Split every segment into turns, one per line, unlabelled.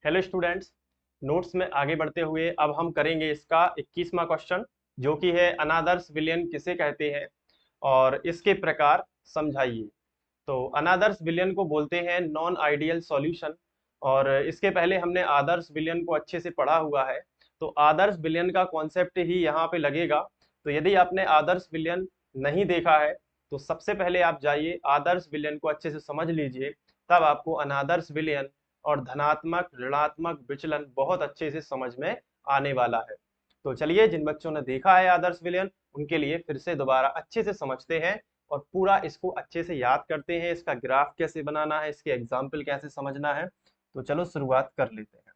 Hello students. Notes में आगे बढ़ते हुए अब हम करेंगे इसका 21वां क्वेश्चन, जो कि है अनादर्श विलयन किसे कहते हैं और इसके प्रकार समझाइए। तो अनादर्श विलयन को बोलते हैं नॉन आइडियल सॉल्यूशन। और इसके पहले हमने आदर्श विलयन को अच्छे से पढ़ा हुआ है, तो आदर्श विलयन का कॉन्सेप्ट ही यहाँ पे लगेगा। तो यदि आपने आदर्श विलयन नहीं देखा है तो सबसे पहले आप जाइए आदर्श विलयन को अच्छे से समझ लीजिए, तब आपको अनादर्श विलयन और धनात्मक ऋणात्मक विचलन बहुत अच्छे से समझ में आने वाला है। तो चलिए, जिन बच्चों ने देखा है आदर्श विलयन उनके लिए फिर से दोबारा अच्छे से समझते हैं और पूरा इसको अच्छे से याद करते हैं, इसका ग्राफ कैसे बनाना है, इसके एग्जाम्पल कैसे समझना है। तो चलो शुरुआत कर लेते हैं।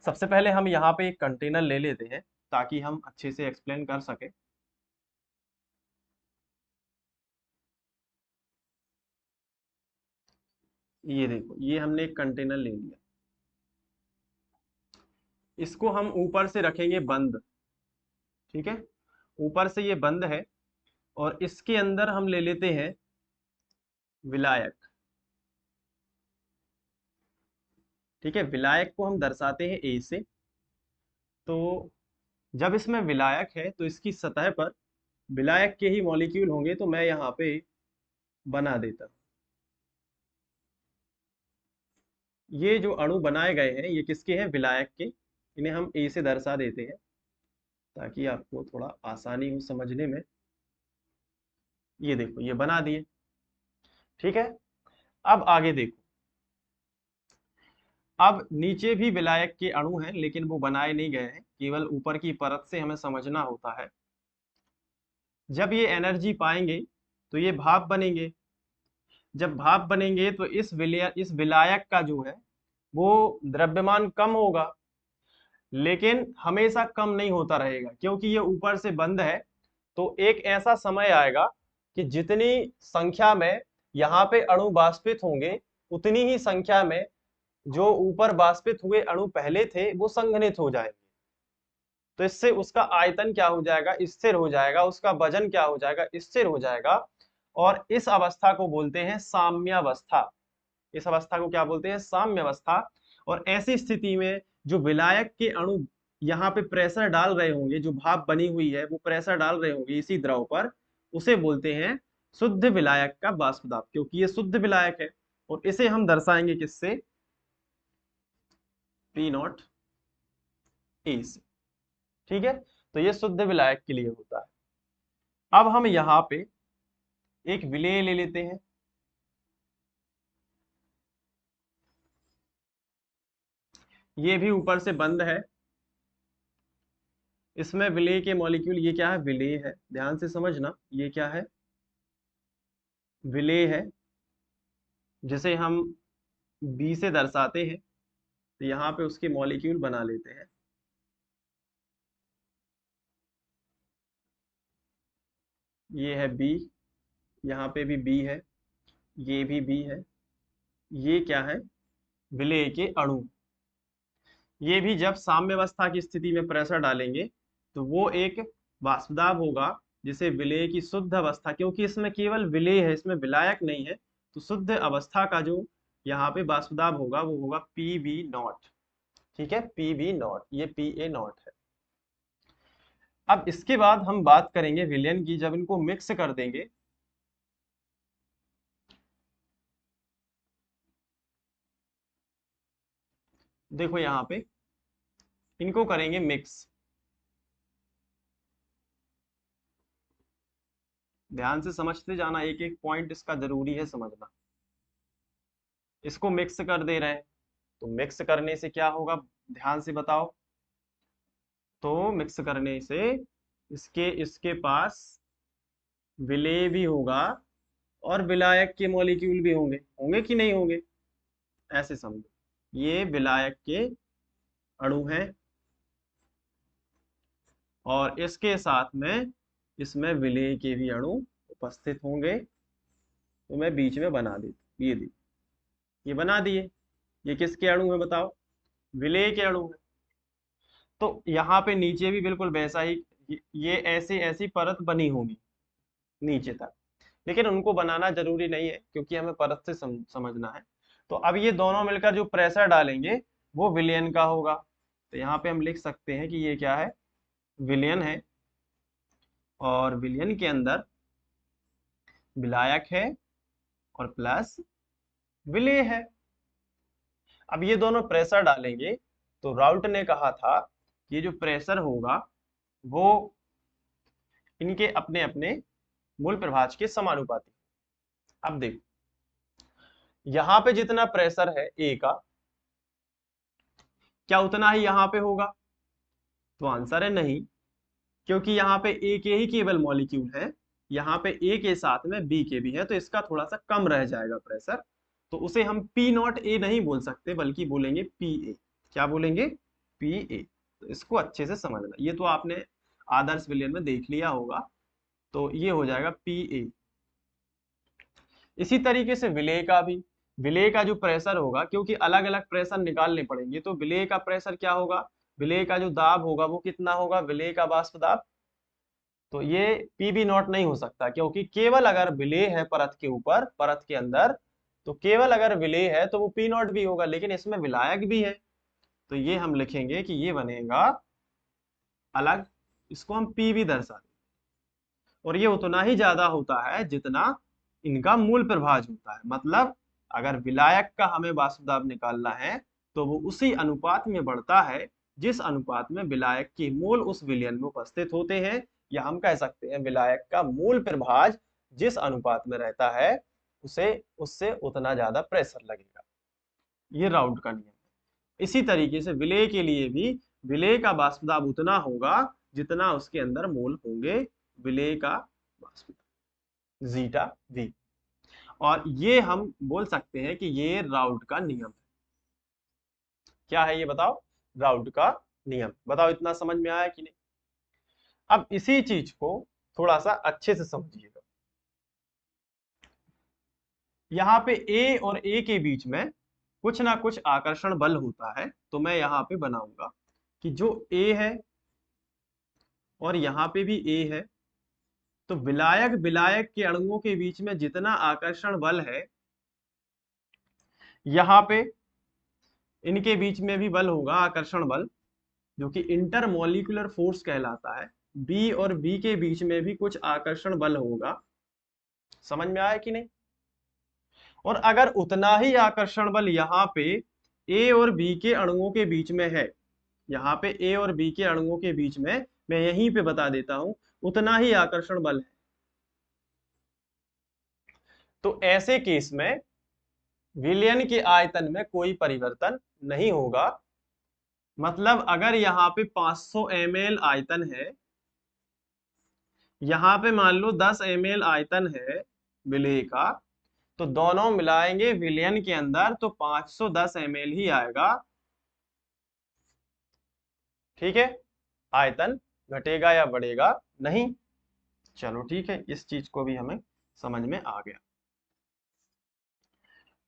सबसे पहले हम यहाँ पे एक कंटेनर ले लेते हैं ताकि हम अच्छे से एक्सप्लेन कर सके। ये देखो, ये हमने एक कंटेनर ले लिया, इसको हम ऊपर से रखेंगे बंद। ठीक है, ऊपर से ये बंद है और इसके अंदर हम ले लेते हैं विलायक। ठीक है, विलायक को हम दर्शाते हैं ए से। तो जब इसमें विलायक है तो इसकी सतह पर विलायक के ही मॉलिक्यूल होंगे, तो मैं यहाँ पे बना देता हूं। ये जो अणु बनाए गए हैं ये किसके हैं? विलायक के। इन्हें हम ए से दर्शा देते हैं ताकि आपको थोड़ा आसानी हो समझने में। ये देखो, ये बना दिए। ठीक है, अब आगे देखो। अब नीचे भी विलायक के अणु हैं लेकिन वो बनाए नहीं गए हैं, केवल ऊपर की परत से हमें समझना होता है। जब ये एनर्जी पाएंगे तो ये भाप बनेंगे। जब भाप बनेंगे तो इस विलायक का जो है वो द्रव्यमान कम होगा, लेकिन हमेशा कम नहीं होता रहेगा क्योंकि ये ऊपर से बंद है। तो एक ऐसा समय आएगा कि जितनी संख्या में यहाँ पे अणु वाष्पित होंगे, उतनी ही संख्या में जो ऊपर वाष्पित हुए अणु पहले थे वो संघनित हो जाएंगे। तो इससे उसका आयतन क्या हो जाएगा? स्थिर हो जाएगा। उसका वजन क्या हो जाएगा? स्थिर हो जाएगा। और इस अवस्था को बोलते हैं साम्यावस्था। इस अवस्था को क्या बोलते हैं? साम्यावस्था। और ऐसी स्थिति में जो विलायक के अणु यहाँ पे प्रेशर डाल रहे होंगे, जो भाप बनी हुई है वो प्रेशर डाल रहे होंगे इसी द्रव पर, उसे बोलते हैं शुद्ध विलायक का वाष्प दाब, क्योंकि ये शुद्ध विलायक है। और इसे हम दर्शाएंगे किससे? पी नॉट ए से। ठीक है, तो ये शुद्ध विलायक के लिए होता है। अब हम यहाँ पे एक विलेय ले लेते हैं। ये भी ऊपर से बंद है। इसमें विलेय के मॉलिक्यूल, ये क्या है? विलेय है। ध्यान से समझना, ये क्या है? विलेय है, जिसे हम बी से दर्शाते हैं। तो यहाँ पे उसके मॉलिक्यूल बना लेते हैं। ये है बी, यहाँ पे भी बी है, ये भी बी है। ये क्या है? विलेय के अणु। ये भी जब साम्यावस्था की स्थिति में प्रेशर डालेंगे तो वो एक वाष्पदाब होगा, जिसे विलेय की शुद्ध अवस्था, क्योंकि इसमें केवल विलेय है, इसमें विलायक नहीं है, तो शुद्ध अवस्था का जो यहाँ पे वाष्पदाब होगा वो होगा पी वी नॉट। ठीक है, पी वी नॉट, ये पी ए नॉट है। अब इसके बाद हम बात करेंगे विलयन की, जब इनको मिक्स कर देंगे। देखो यहाँ पे इनको करेंगे मिक्स। ध्यान से समझते जाना, एक एक पॉइंट इसका जरूरी है समझना। इसको मिक्स कर दे रहे हैं, तो मिक्स करने से क्या होगा? ध्यान से बताओ। तो मिक्स करने से इसके इसके पास विलेय भी होगा और विलायक के मॉलिक्यूल भी होंगे। होंगे कि नहीं होंगे? ऐसे समझो, ये विलायक के अणु हैं और इसके साथ में इसमें विलेय के भी अणु उपस्थित होंगे। तो मैं बीच में बना देता, ये देखिए, ये बना दिए। ये किसके अणु है बताओ? विलेय के अणु है। तो यहाँ पे नीचे भी बिल्कुल वैसा ही, ये ऐसी ऐसी परत बनी होगी नीचे तक, लेकिन उनको बनाना जरूरी नहीं है क्योंकि हमें परत से समझना है। तो अब ये दोनों मिलकर जो प्रेशर डालेंगे वो विलयन का होगा। तो यहाँ पे हम लिख सकते हैं कि ये क्या है, विलयन है, और विलयन के अंदर विलायक है और प्लस विलेय है। अब ये दोनों प्रेशर डालेंगे तो राउट ने कहा था कि ये जो प्रेशर होगा वो इनके अपने अपने मूल प्रभाज के समानुपाती। अब देखो यहां पे जितना प्रेशर है ए का, क्या उतना ही यहां पे होगा? तो आंसर है नहीं, क्योंकि यहाँ पे ए के ही केवल मॉलिक्यूल है, यहाँ पे ए के साथ में बी के भी है, तो इसका थोड़ा सा कम रह जाएगा प्रेशर। तो उसे हम पी नॉट ए नहीं बोल सकते, बल्कि बोलेंगे पी ए। क्या बोलेंगे? P A. तो इसको अच्छे से समझना, ये तो आपने आदर्श विलयन में देख लिया होगा। तो ये हो जाएगा पी ए। इसी तरीके से विलेय का भी, विलेय का जो प्रेशर होगा, क्योंकि अलग अलग प्रेशर निकालने पड़ेंगे, तो विलेय का प्रेशर क्या होगा, विलेय का जो दाब होगा वो कितना होगा, विलेय का वाष्प दाब। तो ये पी बी नॉट नहीं हो सकता, क्योंकि केवल अगर विलेय है परत के ऊपर, परत के अंदर, तो केवल अगर विलेय है तो वो पी नॉट भी होगा, लेकिन इसमें विलायक भी है। तो ये हम लिखेंगे कि ये बनेगा अलग, इसको हम पी भी दर्शा दें, और ये उतना ही ज्यादा होता है जितना इनका मूल प्रभाज होता है। मतलब अगर विलायक का हमें वाष्प दाब निकालना है तो वो उसी अनुपात में बढ़ता है जिस अनुपात में विलायक के मोल उस विलयन में उपस्थित होते हैं, या हम कह सकते हैं विलायक का मूल प्रभाज जिस अनुपात में रहता है उसे उससे उतना ज्यादा प्रेशर लगेगा। ये राउट का नियम है। इसी तरीके से विलेय के लिए भी, विलेय का वाष्प दाब उतना होगा जितना उसके अंदर मोल होंगे विलेय का वाष्प दाब, जीटा वी। और ये हम बोल सकते हैं कि ये राउट का नियम है। क्या है ये बताओ? राउट का नियम। बताओ इतना समझ में आया कि नहीं? अब इसी चीज को थोड़ा सा अच्छे से समझिएगा। यहाँ पे ए और ए के बीच में कुछ ना कुछ आकर्षण बल होता है, तो मैं यहाँ पे बनाऊंगा कि जो ए है और यहाँ पे भी ए है, तो विलायक विलायक के अणुओं के बीच में जितना आकर्षण बल है, यहाँ पे इनके बीच में भी बल होगा, आकर्षण बल, जो कि इंटरमॉलिक्यूलर फोर्स कहलाता है। बी और बी के बीच में भी कुछ आकर्षण बल होगा। समझ में आया कि नहीं? और अगर उतना ही आकर्षण बल यहाँ पे ए और बी के अणुओं के बीच में है, यहाँ पे ए और बी के अणुओं के बीच में, मैं यहीं पे बता देता हूं, उतना ही आकर्षण बल है, तो ऐसे केस में विलयन के आयतन में कोई परिवर्तन नहीं होगा। मतलब अगर यहाँ पे 500 ml आयतन है, यहाँ पे मान लो 10 ml आयतन है विलेय का, तो दोनों मिलाएंगे विलयन के अंदर तो 510 ml ही आएगा। ठीक है, आयतन घटेगा या बढ़ेगा नहीं। चलो ठीक है, इस चीज को भी हमें समझ में आ गया।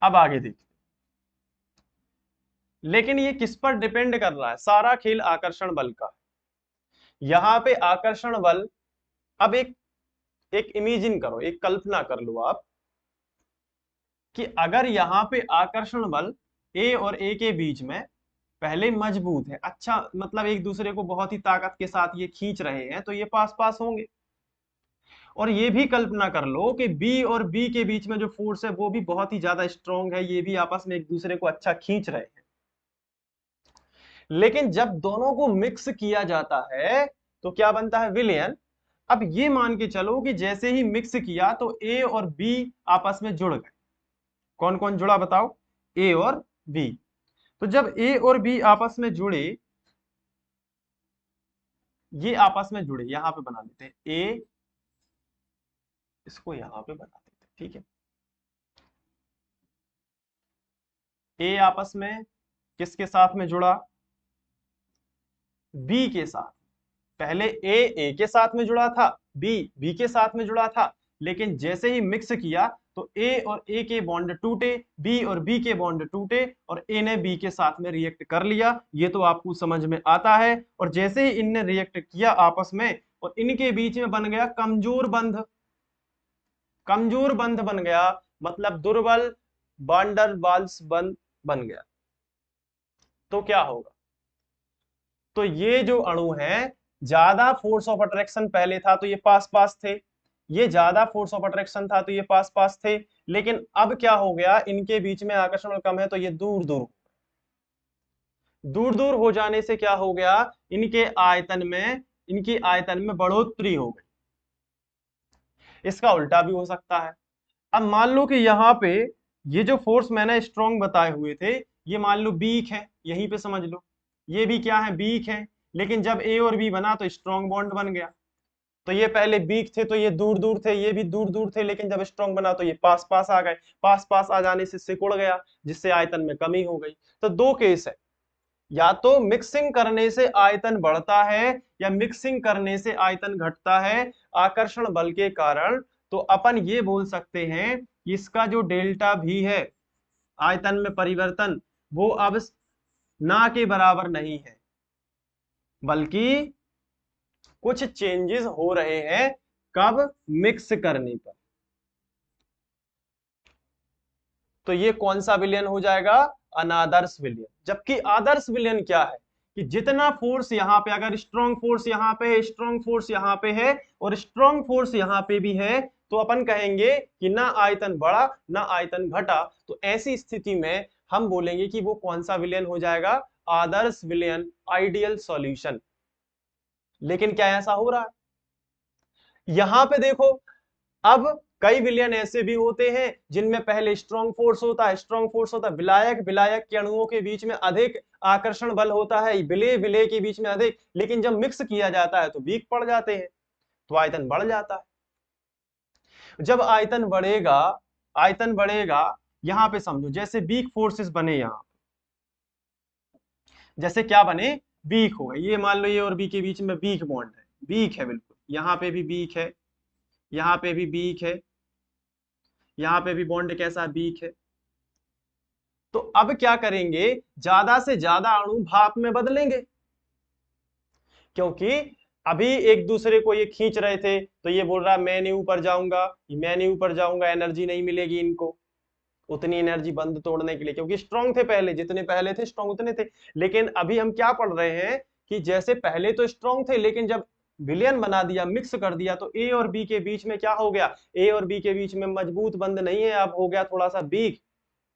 अब आगे देखते, लेकिन ये किस पर डिपेंड कर रहा है? सारा खेल आकर्षण बल का। यहाँ पे आकर्षण बल, अब एक एक इमेजिन करो, एक कल्पना कर लो आप कि अगर यहाँ पे आकर्षण बल ए और ए के बीच में पहले मजबूत है, अच्छा मतलब एक दूसरे को बहुत ही ताकत के साथ ये खींच रहे हैं, तो ये पास पास होंगे। और ये भी कल्पना कर लो कि बी और बी के बीच में जो फोर्स है वो भी बहुत ही ज्यादा स्ट्रॉन्ग है, ये भी आपस में एक दूसरे को अच्छा खींच रहे हैं। लेकिन जब दोनों को मिक्स किया जाता है तो क्या बनता है? विलयन। अब ये मान के चलो कि जैसे ही मिक्स किया तो ए और बी आपस में जुड़ गए। कौन कौन जुड़ा बताओ? ए और बी। तो जब ए और बी आपस में जुड़े, ये आपस में जुड़े, यहां पे बना लेते हैं ए, इसको यहां पे बना देते हैं। ठीक है, ए आपस में किसके साथ में जुड़ा? बी के साथ। पहले ए के साथ में जुड़ा था, बी के साथ में जुड़ा था, लेकिन जैसे ही मिक्स किया तो ए और ए के बॉन्ड टूटे, बी और बी के बॉन्ड टूटे, और ए ने बी के साथ में रिएक्ट कर लिया। ये तो आपको समझ में आता है। और जैसे ही इनने रिएक्ट किया आपस में, और इनके बीच में बन गया कमजोर बंध। कमजोर बंध बन गया, मतलब दुर्बल वान डर वाल्स बन गया, तो क्या होगा? तो ये जो अणु है, ज्यादा फोर्स ऑफ अट्रैक्शन पहले था तो ये पास पास थे, ये ज्यादा फोर्स ऑफ अट्रैक्शन था तो ये पास पास थे, लेकिन अब क्या हो गया, इनके बीच में आकर्षण बल कम है तो ये दूर दूर, दूर दूर हो जाने से क्या हो गया, इनकी आयतन में बढ़ोतरी हो गई। इसका उल्टा भी हो सकता है। अब मान लो कि यहाँ पे ये जो फोर्स मैंने स्ट्रॉन्ग बताए हुए थे, ये मान लो वीक है, यहीं पे समझ लो ये भी क्या है, वीक है, लेकिन जब ए और बी बना तो स्ट्रॉन्ग बॉन्ड बन गया। तो ये पहले वीक थे तो ये दूर दूर थे, ये भी दूर दूर थे, लेकिन जब स्ट्रॉन्ग बना तो ये पास पास आ गए, पास पास आ जाने से सिकुड़ गया, जिससे आयतन में कमी हो गई। तो दो केस है, या तो मिक्सिंग करने से आयतन बढ़ता है या मिक्सिंग करने से आयतन घटता है आकर्षण बल के कारण। तो अपन ये बोल सकते हैं कि इसका जो डेल्टा भी है, आयतन में परिवर्तन, वो अब ना के बराबर नहीं है, बल्कि कुछ चेंजेस हो रहे हैं। कब? मिक्स करने पर। तो ये कौन सा विलयन हो जाएगा? अनादर्श विलयन। जबकि आदर्श विलयन क्या है कि जितना फोर्स यहाँ पे, अगर स्ट्रॉन्ग फोर्स यहाँ पे है, स्ट्रॉन्ग फोर्स यहाँ पे है और स्ट्रॉन्ग फोर्स यहाँ पे भी है, तो अपन कहेंगे कि ना आयतन बढ़ा ना आयतन घटा। तो ऐसी स्थिति में हम बोलेंगे कि वो कौन सा विलयन हो जाएगा? आदर्श विलयन, आइडियल सॉल्यूशन। लेकिन क्या ऐसा हो रहा है? यहां पे देखो, अब कई विलयन ऐसे भी होते हैं जिनमें पहले स्ट्रॉन्ग फोर्स होता है, स्ट्रॉन्ग फोर्स होता है, विलायक विलायक के अणुओं के बीच में अधिक आकर्षण बल होता है, विलेय विलेय के बीच में अधिक, लेकिन जब मिक्स किया जाता है तो वीक पड़ जाते हैं, तो आयतन बढ़ जाता है। जब आयतन बढ़ेगा, यहां पे समझो जैसे वीक फोर्सेस बने, यहां जैसे क्या बने, वीक हो गए, ये मान लो ये और बी के बीच में वीक बॉन्ड है, वीक है बिल्कुल, यहां पे भी वीक है, यहां पे भी वीक है, यहां पे भी बॉन्ड कैसा, वीक है। तो अब क्या करेंगे, ज्यादा से ज्यादा अणु भाप में बदलेंगे, क्योंकि अभी एक दूसरे को ये खींच रहे थे, तो ये बोल रहा है मैं नहीं ऊपर जाऊंगा, मैं नहीं ऊपर जाऊंगा, एनर्जी नहीं मिलेगी इनको, उतनी एनर्जी बंद तोड़ने के लिए, क्योंकि स्ट्रांग थे पहले, जितने पहले थे स्ट्रांग उतने थे। लेकिन अभी हम क्या पढ़ रहे हैं कि जैसे पहले तो स्ट्रांग थे, लेकिन जब विलयन बना दिया, मिक्स कर दिया, तो ए और बी के बीच में क्या हो गया, ए और बी के बीच में मजबूत बंध नहीं है, अब हो गया थोड़ा सा वीक।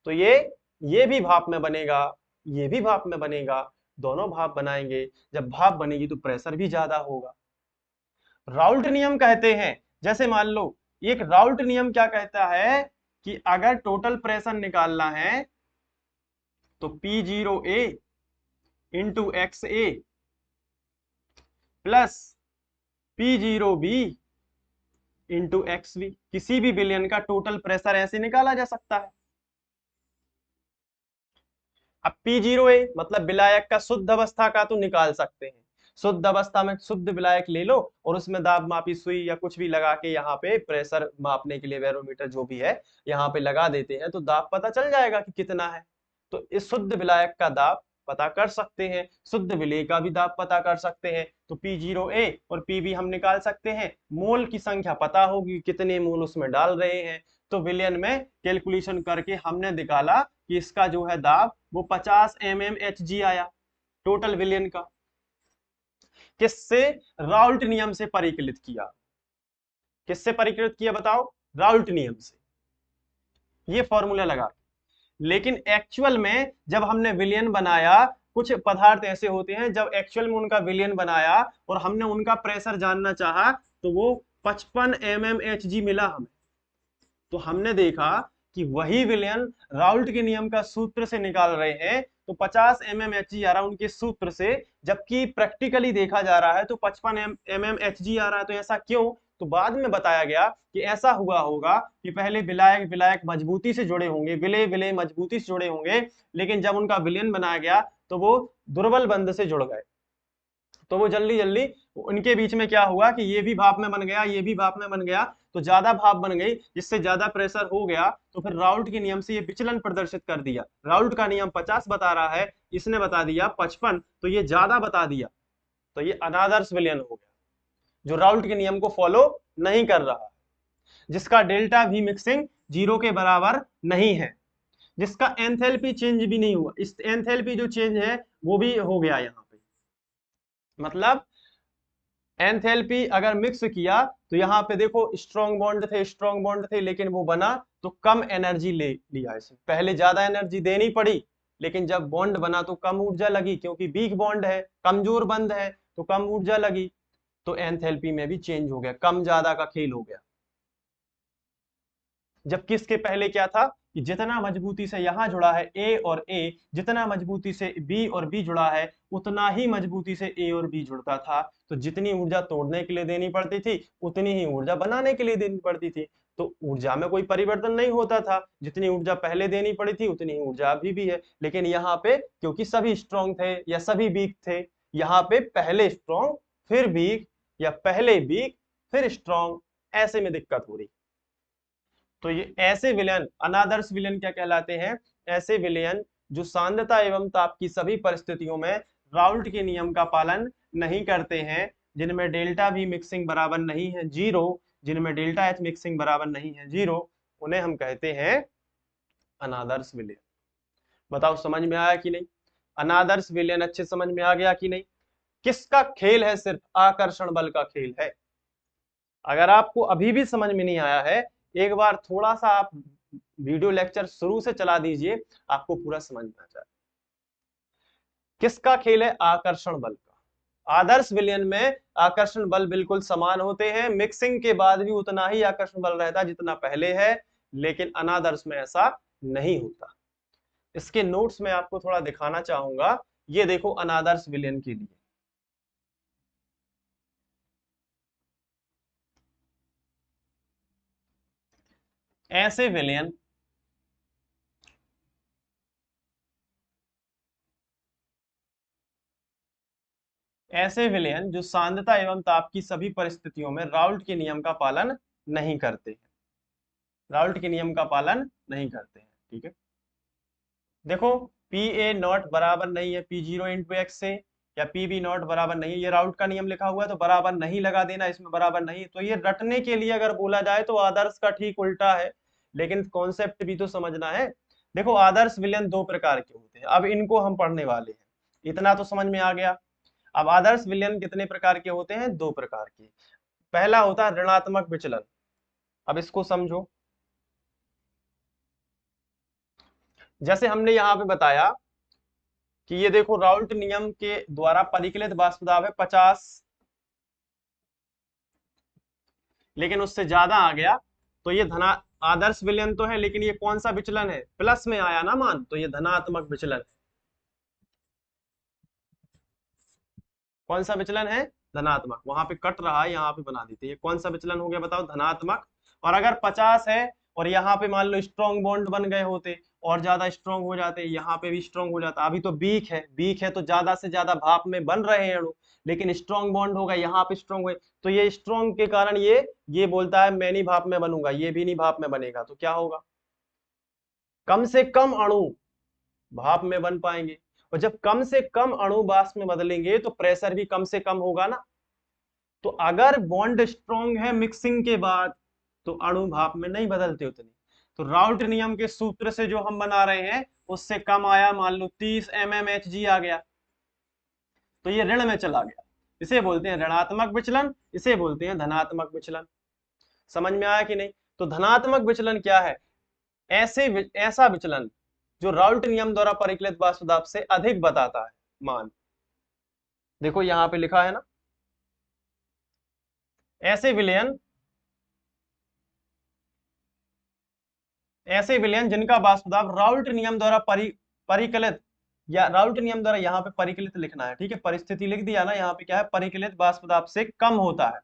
तो ये भी भाप में बनेगा, ये भी भाप में बनेगा, दोनों भाप बनाएंगे। जब भाप बनेगी तो प्रेशर भी ज्यादा होगा। राउल्ट नियम कहते हैं, जैसे मान लो एक राउल्ट नियम क्या कहता है कि अगर टोटल प्रेशर निकालना है तो P0A into x a plus P0B into x b, किसी भी विलयन का टोटल प्रेशर ऐसे निकाला जा सकता है। अब P0A मतलब विलायक का शुद्ध अवस्था का तो निकाल सकते हैं, शुद्ध अवस्था में शुद्ध विलायक ले लो और उसमें दाब मापी सुई या कुछ भी लगा के यहाँ पे प्रेशर मापने के लिए बैरोमीटर जो भी है यहाँ पे लगा देते हैं, तो दाब पता चल जाएगा कि कितना है। तो इस शुद्ध विलायक का दाब पता कर सकते हैं, शुद्ध विलेय का भी दाब पता कर सकते हैं। तो P0A और Pb हम निकाल सकते हैं, मोल की संख्या पता होगी कितने मोल उसमें डाल रहे हैं। तो विलयन में कैलकुलेशन करके हमने निकाला कि इसका जो है दाब वो 50 mmHg आया टोटल विलयन का। किससे? राउल्ट नियम से परिकलित किया। किससे परिकलित किया बताओ? राउल्ट नियम से, ये फॉर्मूला लगा। लेकिन एक्चुअल में जब हमने विलयन बनाया, कुछ पदार्थ ऐसे होते हैं जब एक्चुअल में उनका विलयन बनाया और हमने उनका प्रेशर जानना चाहा तो वो 55 mmHg मिला हमें। तो हमने देखा कि वही विलयन राउल्ट के नियम का सूत्र से निकाल रहे हैं तो 50 mmHg आ रहा है उनके सूत्र से, जबकि प्रैक्टिकली देखा जा रहा है तो 55 mmHg आ रहा है। तो ऐसा क्यों? तो बाद में बताया गया कि ऐसा हुआ होगा कि पहले विलायक विलायक मजबूती से जुड़े होंगे, विलेय विलेय मजबूती से जुड़े होंगे, लेकिन जब उनका विलयन बनाया गया तो वो दुर्बल बंध से जुड़ गए, तो वो जल्दी जल्दी उनके बीच में क्या हुआ कि ये भी भाप में बन गया, ये भी भाप में बन गया, तो ज्यादा भाप बन गई, जिससे ज्यादा प्रेशर हो गया। तो फिर राउल्ट के नियम से ये विचलन प्रदर्शित कर दिया। राउल्ट का नियम 50 बता रहा है, इसने बता दिया 55, तो ये ज्यादा बता दिया, तो ये अनादर्श विलयन हो गया, जो राउल्ट के नियम को फॉलो नहीं कर रहा, जिसका डेल्टा भी मिक्सिंग 0 के बराबर नहीं है। जिसका एंथैल्पी चेंज भी नहीं हुआ। इस एंथैल्पी जो चेंज है वो भी हो गया यहाँ पे, मतलब एंथैल्पी अगर मिक्स किया तो यहाँ पे देखो स्ट्रॉन्ग बॉन्ड थे लेकिन वो बना तो कम एनर्जी ले लिया इसने। पहले ज्यादा एनर्जी देनी पड़ी लेकिन जब बॉन्ड बना तो कम ऊर्जा लगी, क्योंकि वीक बॉन्ड है, कमजोर बंध है, तो कम ऊर्जा लगी, तो एंथैल्पी में भी चेंज हो गया, कम ज्यादा का खेल हो गया। जबकि इसके पहले क्या था कि जितना मजबूती से यहां जुड़ा है ए और ए, जितना मजबूती से बी और बी जुड़ा है उतना ही मजबूती से ए और बी जुड़ता था। तो जितनी ऊर्जा तोड़ने के लिए देनी पड़ती थी उतनी ही ऊर्जा बनाने के लिए देनी पड़ती थी। तो ऊर्जा में कोई परिवर्तन नहीं होता था, जितनी ऊर्जा पहले देनी पड़ी थी उतनी ही ऊर्जा अभी भी है। लेकिन यहाँ पे क्योंकि सभी स्ट्रांग थे या सभी वीक थे, यहाँ पे पहले स्ट्रांग फिर वीक या पहले वीक फिर स्ट्रांग, ऐसे में दिक्कत हो रही। तो ये ऐसे विलयन अनादर्श विलयन क्या कहलाते हैं? ऐसे विलयन जो सांद्रता एवं ताप की सभी परिस्थितियों में राउल्ट के नियम का पालन नहीं करते हैं, जिनमें डेल्टा वी मिक्सिंग बराबर नहीं है जीरो, जिनमें डेल्टा एच मिक्सिंग बराबर नहीं है जीरो, उन्हें हम कहते हैं अनादर्श विलयन। बताओ समझ में आया कि नहीं? अनादर्श विलयन अच्छे समझ में आ गया कि नहीं? किसका खेल है? सिर्फ आकर्षण बल का खेल है। अगर आपको अभी भी समझ में नहीं आया है, एक बार थोड़ा सा आप वीडियो लेक्चर शुरू से चला दीजिए, आपको पूरा समझ में आ जाए। किसका खेल है? आकर्षण बल का। आदर्श विलयन में आकर्षण बल बिल्कुल समान होते हैं, मिक्सिंग के बाद भी उतना ही आकर्षण बल रहता है जितना पहले है, लेकिन अनादर्श में ऐसा नहीं होता। इसके नोट्स में आपको थोड़ा दिखाना चाहूंगा, ये देखो अनादर्श विलयन के लिए। ऐसे विलयन जो सांद्रता एवं ताप की सभी परिस्थितियों में राउल्ट के नियम का पालन नहीं करते हैं, राउल्ट के नियम का पालन नहीं करते हैं। ठीक है, देखो पी ए नॉट बराबर नहीं है पी जीरो इंटू एक्स से, या पी बी नॉट बराबर नहीं है, ये राउल्ट का नियम लिखा हुआ है तो बराबर नहीं लगा देना, इसमें बराबर नहीं। तो ये रटने के लिए अगर बोला जाए तो आदर्श का ठीक उल्टा है, लेकिन कॉन्सेप्ट भी तो समझना है। देखो आदर्श विलयन दो प्रकार के होते हैं, अब इनको हम पढ़ने वाले हैं, इतना तो समझ में आ गया। अब आदर्श विलयन कितने प्रकार के होते हैं? दो प्रकार के। पहला होता है ऋणात्मक विचलन। अब इसको समझो, जैसे हमने यहाँ पे बताया कि ये देखो राउल्ट नियम के द्वारा परिकलित वाष्प दाब है 50, लेकिन उससे ज्यादा आ गया तो ये धना आदर्श विलयन तो है, लेकिन ये कौन सा विचलन है? प्लस में आया ना मान, तो ये धनात्मक विचलन है। कौन सा विचलन है? धनात्मक। वहां पे कट रहा है, यहाँ पे बना देते। ये कौन सा विचलन हो गया बताओ? धनात्मक। और अगर 50 है और यहाँ पे मान लो स्ट्रॉन्ग बॉन्ड बन गए होते और ज्यादा स्ट्रॉन्ग हो जाते, यहाँ पे भी स्ट्रॉन्ग हो जाता। अभी तो वीक है तो ज्यादा से ज्यादा भाप में बन रहे हैं अणु, लेकिन स्ट्रॉन्ग बॉन्ड होगा, यहाँ पे स्ट्रॉन्ग हुए, तो ये स्ट्रॉन्ग के कारण ये बोलता है मैं नहीं भाप में बनूंगा, ये भी नहीं भाप में बनेगा, तो क्या होगा? कम से कम अणु भाप में बन पाएंगे, और जब कम से कम अणु वाष्प में बदलेंगे तो प्रेशर भी कम से कम होगा ना। तो अगर बॉन्ड स्ट्रॉन्ग है मिक्सिंग के बाद तो अणु भाप में नहीं बदलते उतने। तो राउल्ट नियम के सूत्र से जो हम बना रहे हैं उससे कम आया, मान लो 30 mmHg आ गया, तो ये ऋण में चला गया। इसे बोलते हैं ऋणात्मक विचलन, इसे बोलते हैं धनात्मक विचलन। समझ में आया कि नहीं? तो धनात्मक विचलन क्या है? ऐसा विचलन जो राउल्ट नियम द्वारा परिकलित वाष्प दाब से अधिक बताता है मान। देखो यहाँ पे लिखा है ना, ऐसे विलयन जिनका वाष्प दाब राउल्ट नियम द्वारा परिकलित, या राउल्ट नियम द्वारा यहाँ पे परिकलित लिखना है, ठीक है, परिस्थिति लिख दिया ना, यहाँ पे क्या है? परिकलित वाष्प दाब से कम होता है,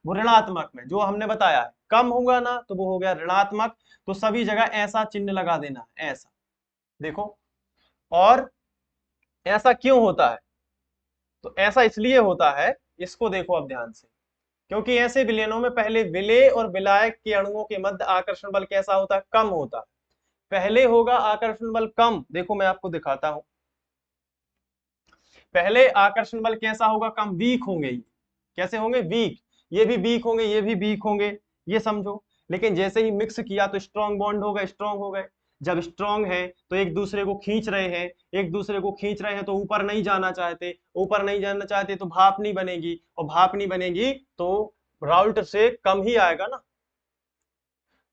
वो ऋणात्मक में जो हमने बताया है, कम होगा ना तो वो हो गया ऋणात्मक। तो सभी जगह ऐसा चिन्ह लगा देना है, ऐसा देखो। और ऐसा क्यों होता है? तो ऐसा इसलिए होता है, इसको देखो अब ध्यान से, क्योंकि ऐसे विलयनों में पहले विलेय और विलायक के अणुओं के मध्य आकर्षण बल कैसा होता है? कम होता है। पहले होगा आकर्षण बल कम, देखो मैं आपको दिखाता हूं, पहले आकर्षण बल कैसा होगा? कम, वीक होंगे ये। कैसे होंगे? वीक। ये भी वीक होंगे, ये भी वीक होंगे, ये समझो। लेकिन जैसे ही मिक्स किया तो स्ट्रॉन्ग बॉन्ड हो गए, स्ट्रॉन्ग हो गए। जब स्ट्रांग है तो एक दूसरे को खींच रहे हैं, एक दूसरे को खींच रहे हैं तो ऊपर नहीं जाना चाहते, ऊपर नहीं जाना चाहते तो भाप नहीं बनेगी, और भाप नहीं बनेगी तो राउल्ट से कम ही आएगा ना।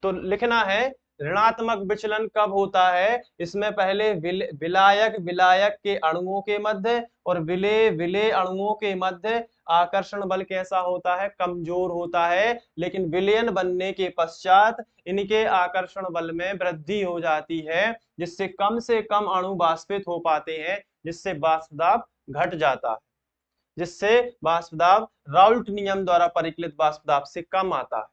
तो लिखना है ऋणात्मक विचलन कब होता है, इसमें पहले विलायक विलायक के अणुओं के मध्य और विलेय विलेय अणुओं के मध्य आकर्षण बल कैसा होता है, कमजोर होता है, लेकिन विलयन बनने के पश्चात इनके आकर्षण बल में वृद्धि हो जाती है, जिससे कम से कम अणु वाष्पित हो पाते हैं, जिससे वाष्प दाब घट जाता है, जिससे वाष्प दाब राउल्ट नियम द्वारा परिकलित वाष्प दाब से कम आता है।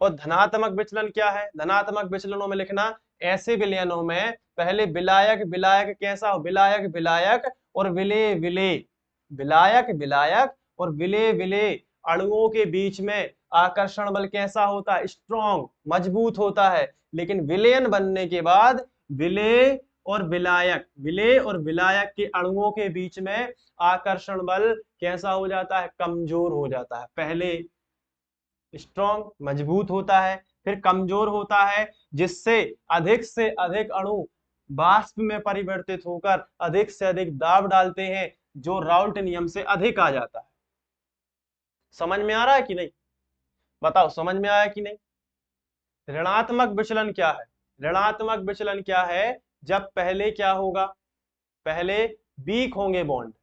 और धनात्मक विचलन क्या है, धनात्मक विचलनों में लिखना ऐसे विलयनों में पहले विलायक विलायक कैसा हो, विलायक विलायक और विलेय विलेय, विलायक विलायक और विलेय विलेय अणुओं के बीच में आकर्षण बल कैसा होता है, स्ट्रॉन्ग मजबूत होता है, लेकिन विलयन बनने के बाद विलेय और विलायक के अणुओं के बीच में आकर्षण बल कैसा हो जाता है, कमजोर हो जाता है। पहले स्ट्रॉन्ग मजबूत होता है, फिर कमजोर होता है, जिससे से अधिक अणु वाष्प में परिवर्तित होकर अधिक से अधिक दाब डालते हैं, जो राउल्ट नियम से अधिक आ जाता है। समझ में आ रहा है कि नहीं, बताओ समझ में आया कि नहीं। ऋणात्मक विचलन क्या है, ऋणात्मक विचलन क्या है, जब पहले क्या होगा, पहले वीक होंगे बॉन्ड,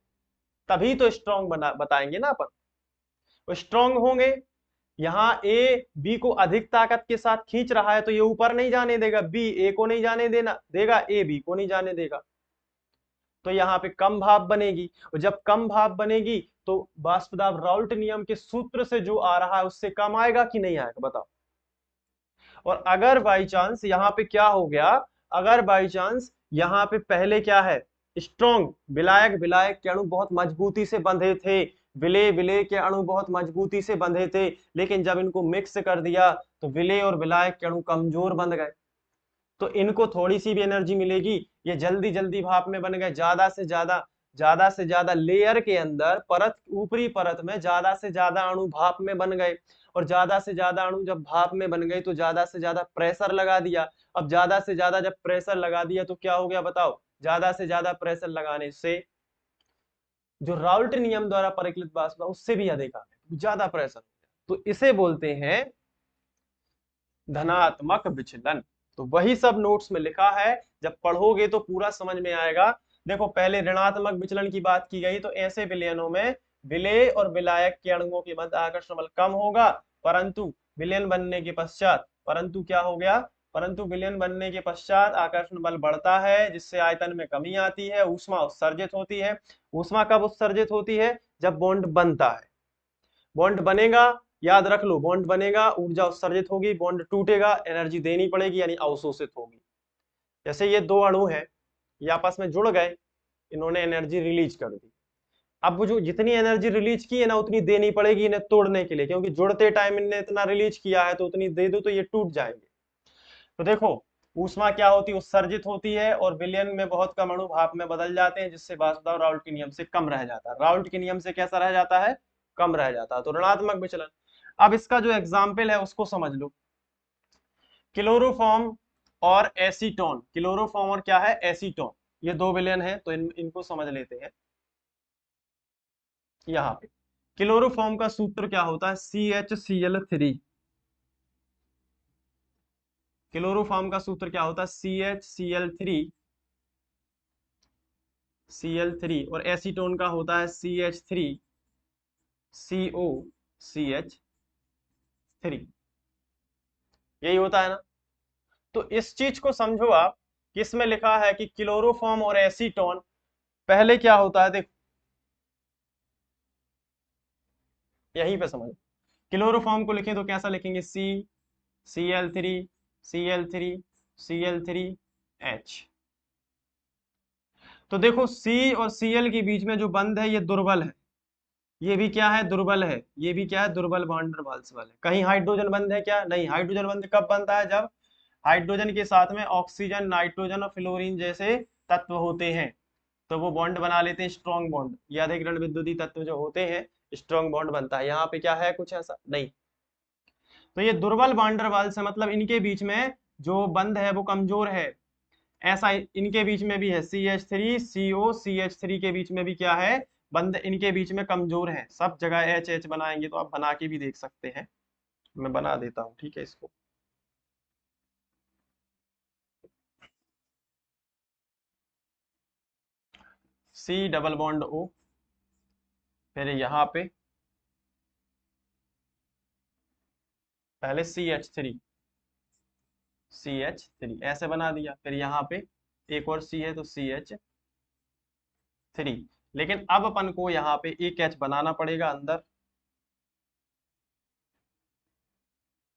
तभी तो स्ट्रॉन्ग बताएंगे ना अपन। स्ट्रॉन्ग होंगे, यहाँ ए बी को अधिक ताकत के साथ खींच रहा है तो ये ऊपर नहीं जाने देगा, बी ए को नहीं जाने देगा, ए बी को नहीं जाने देगा, तो यहाँ पे कम भाप बनेगी, और जब कम भाप बनेगी तो वाष्प दाब राउल्ट नियम के सूत्र से जो आ रहा है उससे कम आएगा कि नहीं आएगा, बताओ। और अगर बाई चांस यहाँ पे क्या हो गया, अगर बाई चांस यहाँ पे पहले क्या है, स्ट्रॉन्ग विलायक विलायक के अणु बहुत मजबूती से बंधे थे, विलेय विलेय के अणु बहुत मजबूती से बंधे थे, लेकिन जब इनको मिक्स कर दिया तो विलेय और विलायक के अणु कमजोर बन गए, तो इनको थोड़ी सी भी एनर्जी मिलेगी, ये जल्दी जल्दी भाप में बन गए, ज्यादा से ज्यादा लेयर के अंदर परत, ऊपरी परत में ज्यादा से ज्यादा अणु भाप में बन गए, और ज्यादा से ज्यादा अणु जब भाप में बन गए तो ज्यादा से ज्यादा प्रेशर लगा दिया। अब ज्यादा से ज्यादा जब प्रेशर लगा दिया तो क्या हो गया बताओ, ज्यादा से ज्यादा प्रेशर लगाने से जो राउल्ट नियम द्वारा परिकलित वाष्प उससे भी अधिक आ गया, ज्यादा प्रेशर, तो इसे बोलते हैं धनात्मक विचलन। तो वही सब नोट्स में लिखा है, जब पढ़ोगे तो पूरा समझ में आएगा। देखो पहले ऋणात्मक विचलन की बात की गई, तो ऐसे विलयनों में विलेय और विलायक के अणुओं के मध्य आकर्षण बल कम होगा, परंतु विलयन बनने के पश्चात, परंतु क्या हो गया, परंतु विलयन बनने के पश्चात आकर्षण बल बढ़ता है, जिससे आयतन में कमी आती है, ऊष्मा उत्सर्जित होती है। ऊष्मा कब उत्सर्जित होती है, जब बॉन्ड बनता है, बॉन्ड बनेगा, याद रख लो, बॉन्ड बनेगा ऊर्जा उत्सर्जित होगी, बॉन्ड टूटेगा एनर्जी देनी पड़ेगी यानी अवशोषित होगी। जैसे ये दो अणु हैं, ये आपस में जुड़ गए, इन्होंने एनर्जी रिलीज कर दी, अब वो जो जितनी एनर्जी रिलीज की है ना उतनी देनी पड़ेगी इन्हें तोड़ने के लिए, क्योंकि जुड़ते टाइम इन्हें इतना रिलीज किया है तो उतनी दे दो तो ये टूट जाएंगे। तो देखो ऊष्मा क्या होती है, उत्सर्जित होती है, और विलयन में बहुत कम अणु भाप में बदल जाते हैं, जिससे वाष्प दाब राउल्ट के नियम से कम रह जाता है, राउल्ट के नियम से कैसा रह जाता है, कम रह जाता है, तो ऋणात्मक विचलन। अब इसका जो एग्जाम्पल है उसको समझ लो, क्लोरोफॉर्म और एसीटोन, क्लोरोफॉर्म और क्या है एसीटोन, ये दो विलयन है, तो इनको समझ लेते हैं। यहाँ पे क्लोरोफॉर्म का सूत्र क्या होता है, CHCl3, क्लोरोफॉर्म का सूत्र क्या होता है CHCl3, और एसीटोन का होता है CH3COCH3, यही होता है ना। तो इस चीज को समझो आप कि इसमें लिखा है कि क्लोरोफॉर्म और एसीटोन पहले क्या होता है, देखो यहीं पे समझो, क्लोरोफॉर्म को लिखें तो कैसा लिखेंगे, CCl3 तो देखो C और Cl के बीच में जो बंध है ये दुर्बल है, ये भी क्या है दुर्बल है, ये भी क्या है दुर्बल वैन डर वाल्स वाल है। कहीं हाइड्रोजन बंध है क्या, नहीं, हाइड्रोजन बंध कब बनता है, जब हाइड्रोजन के साथ में ऑक्सीजन नाइट्रोजन और फ्लोरीन जैसे तत्व होते हैं, तो वो बॉन्ड बना लेते हैं स्ट्रॉन्ग बॉन्ड, ये अधिक ऋण विद्युतीय तत्व जो होते हैं स्ट्रॉन्ग बॉन्ड बनता है। यहाँ पे क्या है कुछ ऐसा नहीं, तो ये दुर्बल वैन डर वाल्स है, मतलब इनके बीच में जो बंध है वो कमजोर है। ऐसा इनके बीच में भी है, CH3 CO CH3 के बीच में भी क्या है, बंध इनके बीच में कमजोर है। सब जगह HH बनाएंगे तो आप बना के भी देख सकते हैं, मैं बना देता हूं, ठीक है। इसको C डबल बॉन्ड O, फिर यहाँ पे पहले CH3 ऐसे बना दिया, फिर यहाँ पे एक और C है तो CH3। लेकिन अब अपन को यहाँ पे एक H बनाना पड़ेगा अंदर,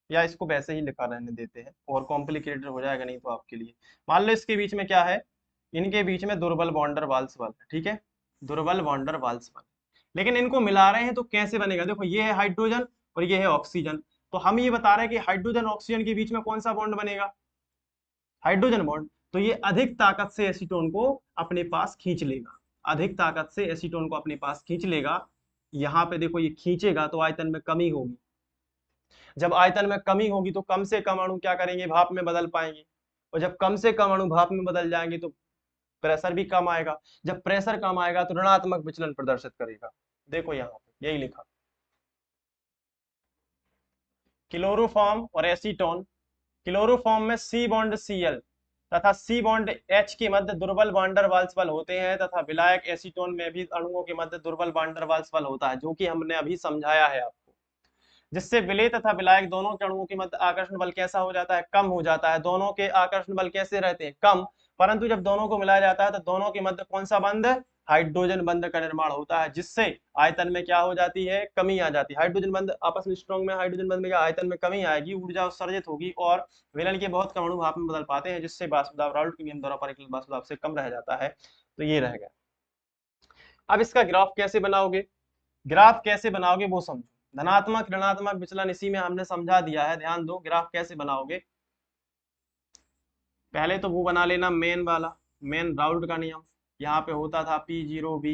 या इसको वैसे ही लिखा रहने देते हैं, और कॉम्प्लिकेटेड हो जाएगा नहीं तो आपके लिए। मान लो इसके बीच में क्या है, इनके बीच में दुर्बल बॉन्डर वाल्स बल है, ठीक है, दुर्बल बॉन्डर वाल्स बल। लेकिन इनको मिला रहे हैं तो कैसे बनेगा, देखो ये है हाइड्रोजन और ये है ऑक्सीजन, तो हम ये बता रहे हैं कि हाइड्रोजन ऑक्सीजन के बीच में कौन सा बॉन्ड बनेगा, हाइड्रोजन बॉन्ड। तो ये अधिक ताकत से एसीटोन को अपने पास खींच लेगा, अधिक ताकत से एसीटोन को अपने पास खींच लेगा। यहाँ पे देखो ये खींचेगा तो आयतन में कमी होगी, जब आयतन में कमी होगी तो कम से कम अणु क्या करेंगे, भाप में बदल पाएंगे, और जब कम से कम अणु भाप में बदल जाएंगे तो प्रेशर भी कम आएगा, जब प्रेशर कम आएगा तो ऋणात्मक विचलन प्रदर्शित करेगा। देखो यहाँ पे यही लिखा, क्लोरोफॉर्म और एसीटोन। क्लोरोफॉर्म में C बॉन्ड Cl तथा C बॉन्ड H के मध्य दुर्बल वांडर वाल्स बल होते हैं, तथा विलायक एसीटोन में भी अणुओं के मध्य दुर्बल वांडर वाल्स बल होता है, जो कि हमने अभी समझाया है आपको, जिससे विलेय तथा विलायक दोनों के अणुओं के मध्य आकर्षण बल कैसा हो जाता है, कम हो जाता है। दोनों के आकर्षण बल कैसे रहते हैं, कम, परंतु जब दोनों को मिलाया जाता है तो दोनों के मध्य कौन सा बंध, हाइड्रोजन बंध का निर्माण होता है, जिससे आयतन में क्या हो जाती है, कमी आ जाती है। हाइड्रोजन बंध आपस में स्ट्रॉन्ग में, हाइड्रोजन बंध में क्या आयतन में कमी आएगी, ऊर्जा उत्सर्जित होगी, और विलयन के बहुत कम अणु भाप में बदल पाते हैं, जिससे वाष्प दाब राउल्ट के नियम द्वारा परिकलित वाष्प दाब से कम रह जाता है। तो ये रह गया। अब इसका ग्राफ कैसे बनाओगे, ग्राफ कैसे बनाओगे वो समझो। धनात्मक ऋणात्मक विचलन इसी में हमने समझा दिया है, ध्यान दो। ग्राफ कैसे बनाओगे, पहले तो वो बना लेना मेन वाला, मेन राउल्ट का नियम। यहाँ पे होता था P0B,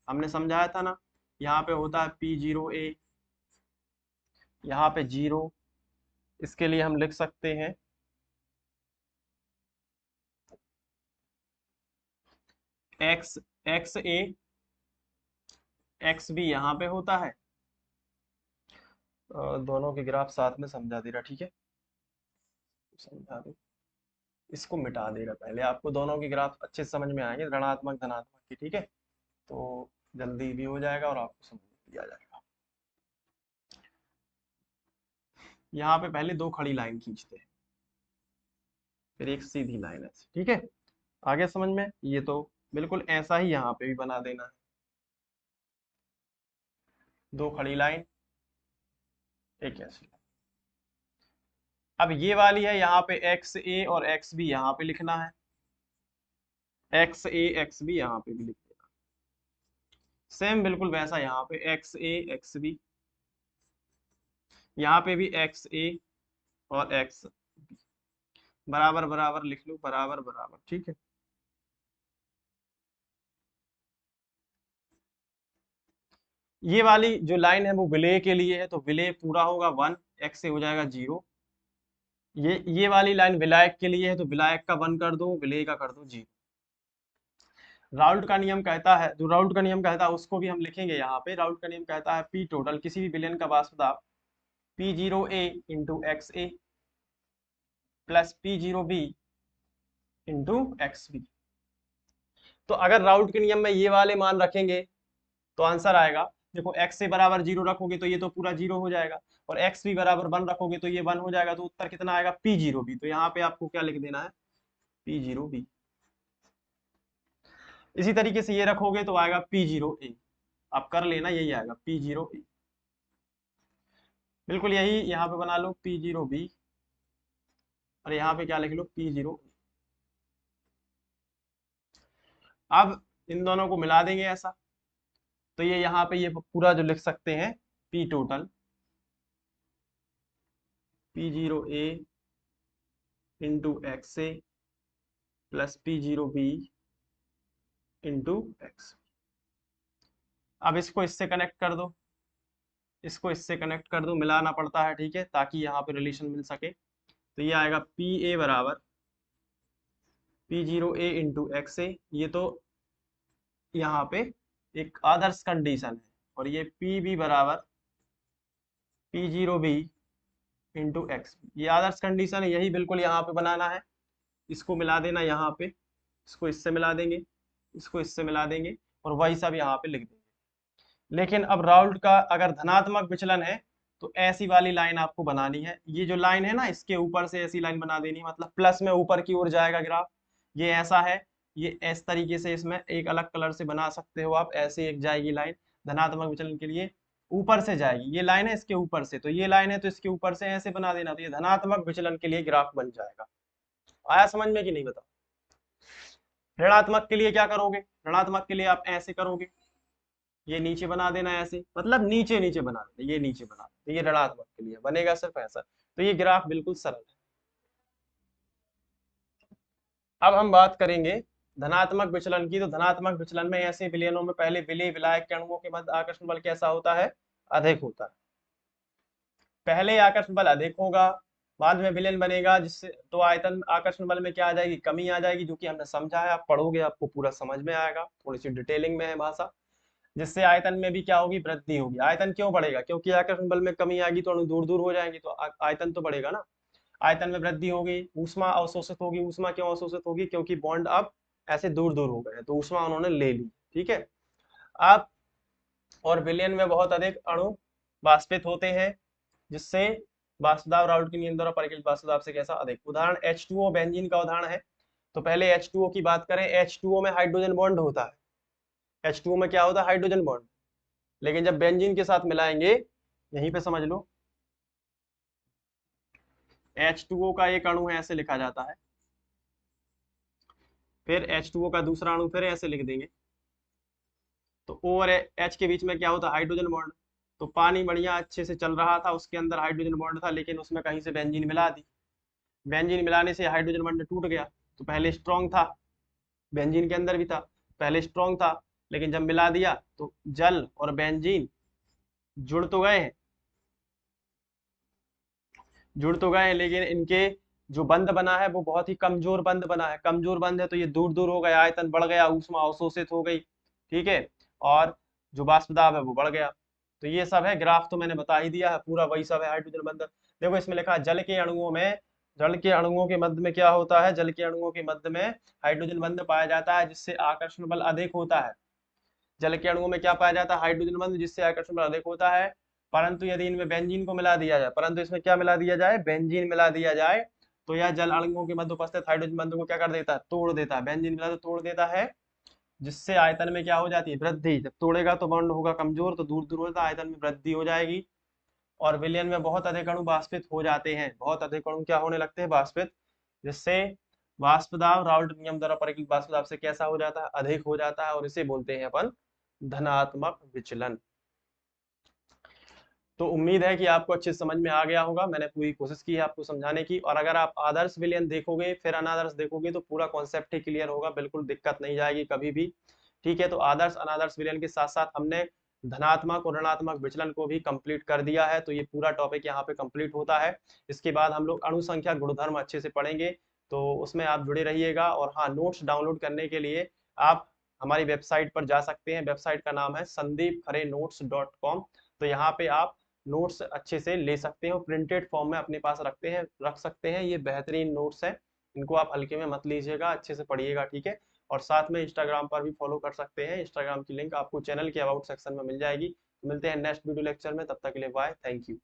हमने समझाया था ना, यहाँ पे होता है P0A, यहाँ पे 0, इसके लिए हम लिख सकते हैं XA XB यहाँ पे होता है। दोनों के ग्राफ साथ में समझा दे रहा, ठीक है, समझा दो, इसको मिटा देगा, पहले आपको दोनों के ग्राफ अच्छे से समझ में आएंगे, ऋणात्मक धनात्मक की, ठीक है, तो जल्दी भी हो जाएगा और आपको समझ भी आ जाएगा। यहाँ पे पहले दो खड़ी लाइन खींचते हैं, फिर एक सीधी लाइन है, ठीक है, आगे समझ में। ये तो बिल्कुल ऐसा ही यहाँ पे भी बना देना है, दो खड़ी लाइन, एक ऐसी। अब ये वाली है, यहाँ पे XA और XB यहाँ पे लिखना है, XA XB यहाँ पे भी लिख देना, सेम बिल्कुल वैसा यहाँ पे XA XB, यहाँ पे भी XA और X बराबर बराबर लिख लो, बराबर बराबर, ठीक है। ये वाली जो लाइन है वो विलेय के लिए है, तो विलेय पूरा होगा 1, X से हो जाएगा 0। ये वाली लाइन विलायक के लिए है, तो विलायक का 1 कर दो, विलेय का कर दो 0। राउल्ट का नियम कहता है, जो राउल्ट का नियम कहता है उसको भी हम लिखेंगे यहाँ पे। राउल्ट का नियम कहता है P टोटल, किसी भी विलयन का वाष्प दाब P0A into XA plus P0B into XB। तो अगर राउल्ट के नियम में ये वाले मान रखेंगे तो आंसर आएगा, देखो x से बराबर 0 रखोगे तो ये तो पूरा 0 हो जाएगा, और x भी बराबर 1 रखोगे तो ये 1 हो जाएगा, तो उत्तर कितना आएगा, P0B। तो यहाँ पे आपको क्या लिख देना है, P0B। इसी तरीके से ये रखोगे तो आएगा P0A, आप कर लेना, यही आएगा P0A। बिल्कुल यही यहाँ पे बना लो P0B, और यहाँ पे क्या लिख लो, P0A। अब इन दोनों को मिला देंगे ऐसा, तो ये यहाँ पे ये पूरा जो लिख सकते हैं P total P0A into XA plus P0B into x. अब इसको इससे कनेक्ट कर दो, इसको इससे कनेक्ट कर दो, मिलाना पड़ता है, ठीक है, ताकि यहाँ पे रिलेशन मिल सके। तो ये आएगा पी ए बराबर पी जीरो ए इंटू एक्स ए। ये तो यहाँ पे एक आदर्श कंडीशन है। और ये पी बी बराबर P zero B into X, ये आदर्श कंडीशन है, यही बिल्कुल यहाँ पे बनाना है। इसको मिला देना यहाँ पे, इसको इससे मिला देंगे, इसको इससे मिला देंगे, और वही सब यहाँ पे लिख देंगे। लेकिन अब राउल्ट का अगर धनात्मक विचलन है तो ऐसी वाली लाइन आपको बनानी है। ये जो लाइन है ना, इसके ऊपर से ऐसी लाइन बना देनी है, मतलब प्लस में ऊपर की ओर जाएगा ग्राफ। ये ऐसा है, ये इस तरीके से, इसमें एक अलग कलर से बना सकते हो आप, ऐसे एक जाएगी लाइन धनात्मक विचलन के लिए, ऊपर से जाएगी। ये लाइन है इसके ऊपर से, तो ये लाइन है तो इसके ऊपर से ऐसे बना देना, तो ये धनात्मक विचलन के लिए ग्राफ बन जाएगा। आया समझ में कि नहीं बताओ। ऋणात्मक के लिए क्या करोगे, ऋणात्मक के लिए आप ऐसे करोगे, ये नीचे बना देना ऐसे, मतलब नीचे नीचे बना देना, ये नीचे बना देना, ये ऋणात्मक के लिए बनेगा सिर्फ ऐसा। तो ये ग्राफ बिल्कुल सरल है। अब हम बात करेंगे धनात्मक विचलन की। तो धनात्मक विचलन में ऐसे विलयनों में पहले विलय विलायक के अणुओं के मध्य आकर्षण बल कैसा होता है, अधिक होता है। पहले आकर्षण बल अधिक होगा, बाद में विलयन बनेगा, जिससे तो आयतन आकर्षण बल में क्या आ जाएगी, कमी आ जाएगी, जो कि हमने समझा है। आप पढ़ोगे आपको पूरा समझ में आएगा, थोड़ी सी डिटेलिंग में है भाषा। जिससे आयतन में भी क्या होगी, वृद्धि होगी। आयतन क्यों बढ़ेगा, क्योंकि आकर्षण बल में कमी आएगी तो अणु दूर दूर हो जाएंगे, तो आयतन तो बढ़ेगा ना। आयतन में वृद्धि होगी, ऊष्मा अवशोषित होगी। ऊष्मा क्यों अवशोषित होगी, क्योंकि बॉन्ड अब ऐसे दूर दूर हो गए, तो ऊष्मा उन्होंने ले ली, ठीक है। अब और विलयन में बहुत अधिक अणु वाष्पित होते हैं, जिससे वाष्प दाब राउल्ट के नियम द्वारा परिकलित वाष्प दाब से कैसा अधिक। उदाहरण H2O बेंजीन का उदाहरण है। तो पहले H2O की बात करें, H2O में हाइड्रोजन बॉन्ड होता है। H2O में क्या होता है, हाइड्रोजन बॉन्ड। लेकिन जब बेंजीन के साथ मिलाएंगे, यहीं पे समझ लो, H2O का एक अणु है, ऐसे लिखा जाता है। फिर H2O का दूसरा अणु फिर ऐसे लिख देंगे। तो O और H के बीच में क्या होता है, हाइड्रोजन बॉन्ड। तो पानी बढ़िया अच्छे से चल रहा था, उसके अंदर हाइड्रोजन बॉन्ड था, लेकिन उसमें कहीं से बेंजीन मिला दी। बेंजीन मिलाने से हाइड्रोजन बॉन्ड टूट गया। तो पहले स्ट्रॉन्ग था, बेंजीन के अंदर भी था, पहले स्ट्रॉन्ग था, लेकिन जब मिला दिया तो जल और बेंजीन जुड़ तो गए हैं, लेकिन इनके जो बंध बना है वो बहुत ही कमजोर बंध बना है। कमजोर बंध है तो ये दूर दूर हो गया, आयतन बढ़ गया, ऊष्मा अवशोषित हो गई, ठीक है, और जो वाष्प दाब है वो बढ़ गया। तो ये सब है, ग्राफ तो मैंने बता ही दिया है, पूरा वही सब है हाइड्रोजन बंध। देखो इसमें लिखा है जल के अणुओं में, जल के अणुओं के मध्य में क्या होता है, जल के अणुओं के मध्य में हाइड्रोजन बंध पाया जाता है, जिससे आकर्षण बल अधिक होता है। जल के अणुओं में क्या पाया जाता है, हाइड्रोजन बंध, जिससे आकर्षण बल अधिक होता है। परंतु यदि इनमें बेंजीन को मिला दिया जाए, परंतु इसमें क्या मिला दिया जाए, बेंजीन मिला दिया जाए, तो यह जल अणुओं के मध्य उपस्थित हाइड्रोजन बंध को क्या कर देता है, तोड़ देता है। बेंजीन मिला तो तोड़ देता है, जिससे आयतन में क्या हो जाती है, वृद्धि। जब तोड़ेगा तो बॉन्ड होगा कमजोर, तो दूर दूर होता है, आयतन में वृद्धि हो जाएगी। और विलयन में बहुत अधिक अणु वाष्पित हो जाते हैं, बहुत अधिक अणु क्या होने लगते हैं, वाष्पित, जिससे वाष्प दाब राउल्ट नियम द्वारा परिकलित वाष्प दाब से कैसा हो जाता है, अधिक हो जाता है, और इसे बोलते हैं अपन धनात्मक विचलन। तो उम्मीद है कि आपको अच्छे से समझ में आ गया होगा। मैंने पूरी कोशिश की है आपको समझाने की, और अगर आप आदर्श विलयन देखोगे फिर अनादर्श देखोगे तो पूरा कॉन्सेप्ट ही क्लियर होगा, बिल्कुल दिक्कत नहीं जाएगी कभी भी, ठीक है। तो आदर्श अनादर्श विलयन के साथ साथ हमने धनात्मक और ऋणात्मक विचलन को भी कंप्लीट कर दिया है। तो ये पूरा टॉपिक यहाँ पे कंप्लीट होता है। इसके बाद हम लोग अणु संख्या गुणधर्म अच्छे से पढ़ेंगे, तो उसमें आप जुड़े रहिएगा। और हाँ, नोट्स डाउनलोड करने के लिए आप हमारी वेबसाइट पर जा सकते हैं। वेबसाइट का नाम है sandeepkharenotes.com। तो यहाँ पे आप नोट्स अच्छे से ले सकते हो, प्रिंटेड फॉर्म में अपने पास रख सकते हैं। ये बेहतरीन नोट्स हैं, इनको आप हल्के में मत लीजिएगा, अच्छे से पढ़िएगा, ठीक है। और साथ में इंस्टाग्राम पर भी फॉलो कर सकते हैं, इंस्टाग्राम की लिंक आपको चैनल के अबाउट सेक्शन में मिल जाएगी। मिलते हैं नेक्स्ट वीडियो लेक्चर में, तब तक के लिए बाय, थैंक यू।